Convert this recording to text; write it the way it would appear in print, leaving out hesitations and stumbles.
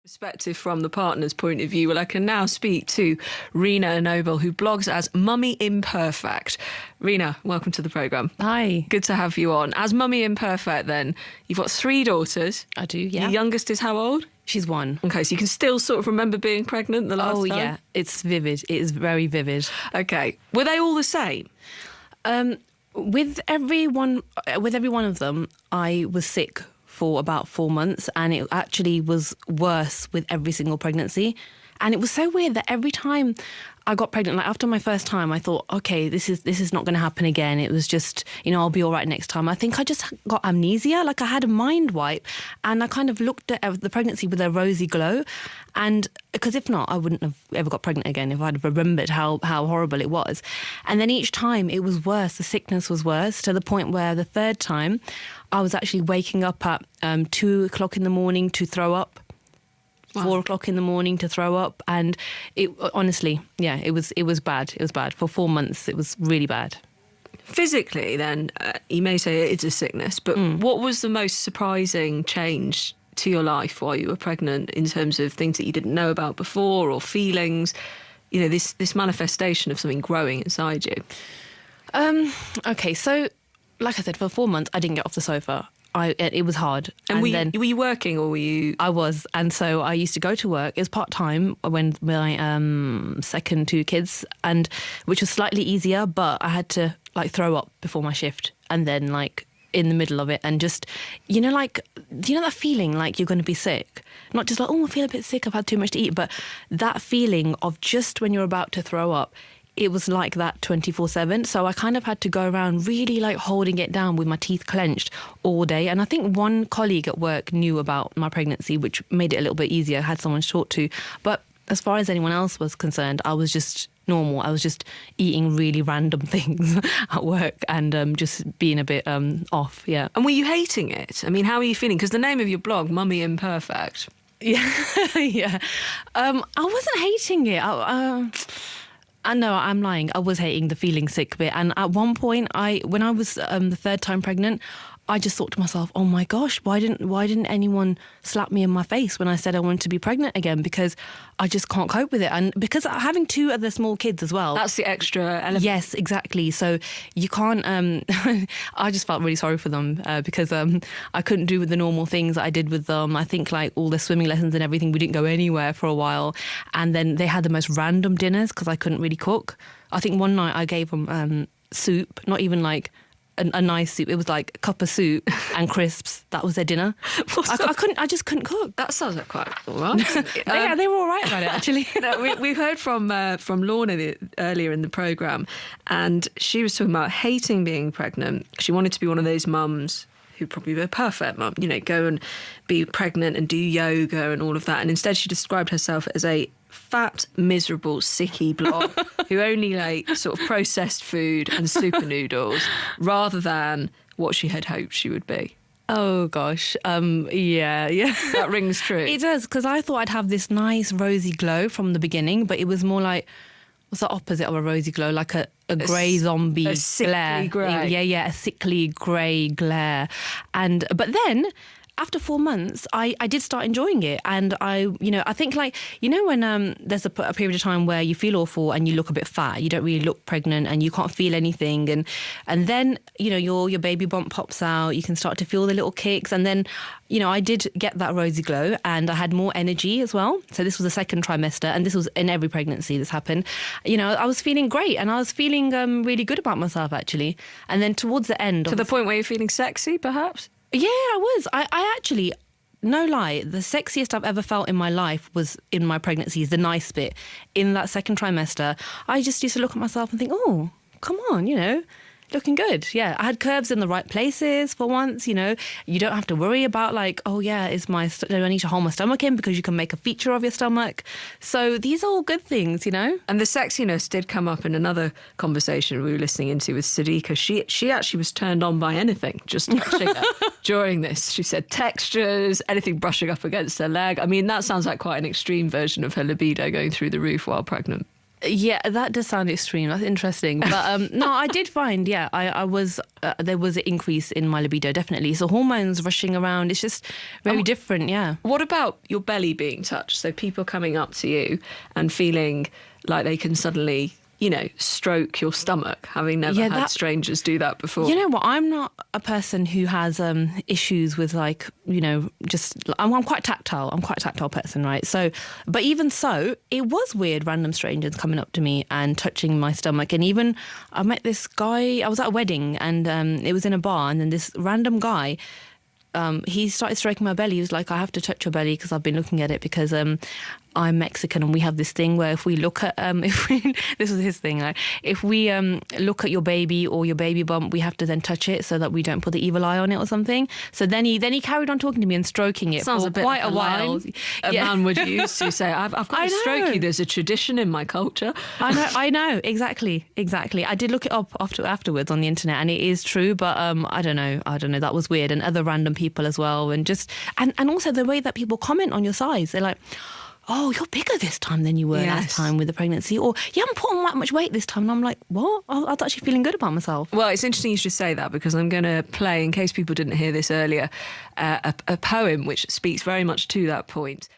Perspective from the partner's point of view. Well, I can now speak to Rena Noble, who blogs as Mummyimperfect. Rena, welcome to the programme. Hi. Good to have you on. As Mummyimperfect then, you've got 3 daughters. I do, yeah. Your youngest is how old? She's 1. Okay, so you can still sort of remember being pregnant the last time? Oh, yeah. It's vivid. It is very vivid. Okay. Were they all the same? With every one of them, I was sick for about 4 months, and it actually was worse with every single pregnancy. And it was so weird that every time I got pregnant, like after my first time, I thought, okay, this is not going to happen again. It was just, I'll be all right next time. I think I just got amnesia, like I had a mind wipe, and I kind of looked at the pregnancy with a rosy glow. And because if not, I wouldn't have ever got pregnant again if I'd remembered how horrible it was. And then each time it was worse. The sickness was worse, to the point where the third time I was actually waking up at 2 o'clock in the morning to throw up. Wow. 4 o'clock in the morning to throw up, and it honestly, it was bad. It was bad for 4 months. It was really bad. Physically, then you may say it's a sickness, but what was the most surprising change to your life while you were pregnant in terms of things that you didn't know about before or feelings? This manifestation of something growing inside you. Okay, so like I said, for 4 months I didn't get off the sofa. It was hard. And were you working or were you? I was. And so I used to go to work. It was part-time when my second 2 kids, and which was slightly easier, but I had to throw up before my shift, and then in the middle of it, and just, do you know that feeling like you're going to be sick? Not just I feel a bit sick, I've had too much to eat, but that feeling of just when you're about to throw up. It was like that 24/7. So I kind of had to go around really holding it down with my teeth clenched all day. And I think one colleague at work knew about my pregnancy, which made it a little bit easier. I had someone to talk to. But as far as anyone else was concerned, I was just normal. I was just eating really random things at work and just being a bit off, yeah. And were you hating it? I mean, how are you feeling? Because the name of your blog, Mummyimperfect. Yeah, yeah. I wasn't hating it. I know I'm lying. I was hating the feeling sick bit. And at one point, when I was the third time pregnant, I just thought to myself, oh my gosh, why didn't anyone slap me in my face when I said I wanted to be pregnant again? Because I just can't cope with it. And because having 2 other small kids as well. That's the extra element. Yes, exactly. So you can't, I just felt really sorry for them because I couldn't do the normal things that I did with them. I think all the swimming lessons and everything, we didn't go anywhere for a while. And then they had the most random dinners because I couldn't really cook. I think one night I gave them soup, not even a nice soup. It was a cup of soup and crisps. That was their dinner. I just couldn't cook. That sounds like quite all right. Yeah, they were all right about it, actually. we heard from Lorna earlier in the programme, and she was talking about hating being pregnant. She wanted to be one of those mums who'd probably be a perfect mum, go and be pregnant and do yoga and all of that. And instead she described herself as a fat, miserable, sicky blob who only sort of processed food and super noodles rather than what she had hoped she would be. Oh, gosh. Yeah. That rings true. It does, because I thought I'd have this nice rosy glow from the beginning, but it was more what's the opposite of a rosy glow? Like a grey zombie glare. A sickly grey. Yeah, a sickly grey glare. But then, after 4 months, I did start enjoying it. And I think when there's a period of time where you feel awful and you look a bit fat, you don't really look pregnant and you can't feel anything. And then, your baby bump pops out, you can start to feel the little kicks. And then, I did get that rosy glow and I had more energy as well. So this was the second trimester, and this was in every pregnancy this happened. I was feeling great and I was feeling really good about myself, actually. And then towards the end... To the point where you're feeling sexy, perhaps? Yeah, I was. I actually, no lie, the sexiest I've ever felt in my life was in my pregnancies, the nice bit. In that second trimester, I just used to look at myself and think, oh, come on, looking good. Yeah, I had curves in the right places for once, You don't have to worry about do I need to hold my stomach in, because you can make a feature of your stomach. So these are all good things, And the sexiness did come up in another conversation we were listening into with Sadiqa. She actually was turned on by anything, just touching her during this. She said textures, anything brushing up against her leg. I mean, that sounds like quite an extreme version of her libido going through the roof while pregnant. Yeah, that does sound extreme. That's interesting. But no, I did find, I was, there was an increase in my libido, definitely. So hormones rushing around, it's just very different, yeah. What about your belly being touched? So people coming up to you and feeling like they can suddenly, stroke your stomach, having never had strangers do that before. You know what? I'm not a person who has issues with I'm quite tactile. I'm quite a tactile person, right? So, but even so, it was weird, random strangers coming up to me and touching my stomach. And even I met this guy, I was at a wedding and it was in a bar, and then this random guy, he started stroking my belly. He was like, I have to touch your belly because I've been looking at it because I'm Mexican and we have this thing where if we look at, this was his thing, like, if we look at your baby or your baby bump, we have to then touch it so that we don't put the evil eye on it or something. So then he carried on talking to me and stroking it Sounds for a bit quite like a while. A man would use to say, I've got to stroke you. There's a tradition in my culture. I know, exactly. I did look it up afterwards on the internet, and it is true, but I don't know, that was weird. And other random people as well, and just and also the way that people comment on your size, they're like, oh, you're bigger this time than you were last time with the pregnancy, or you haven't put on that much weight this time. And I'm like, what? I was actually feeling good about myself. Well, it's interesting you should say that, because I'm going to play, in case people didn't hear this earlier, a poem which speaks very much to that point.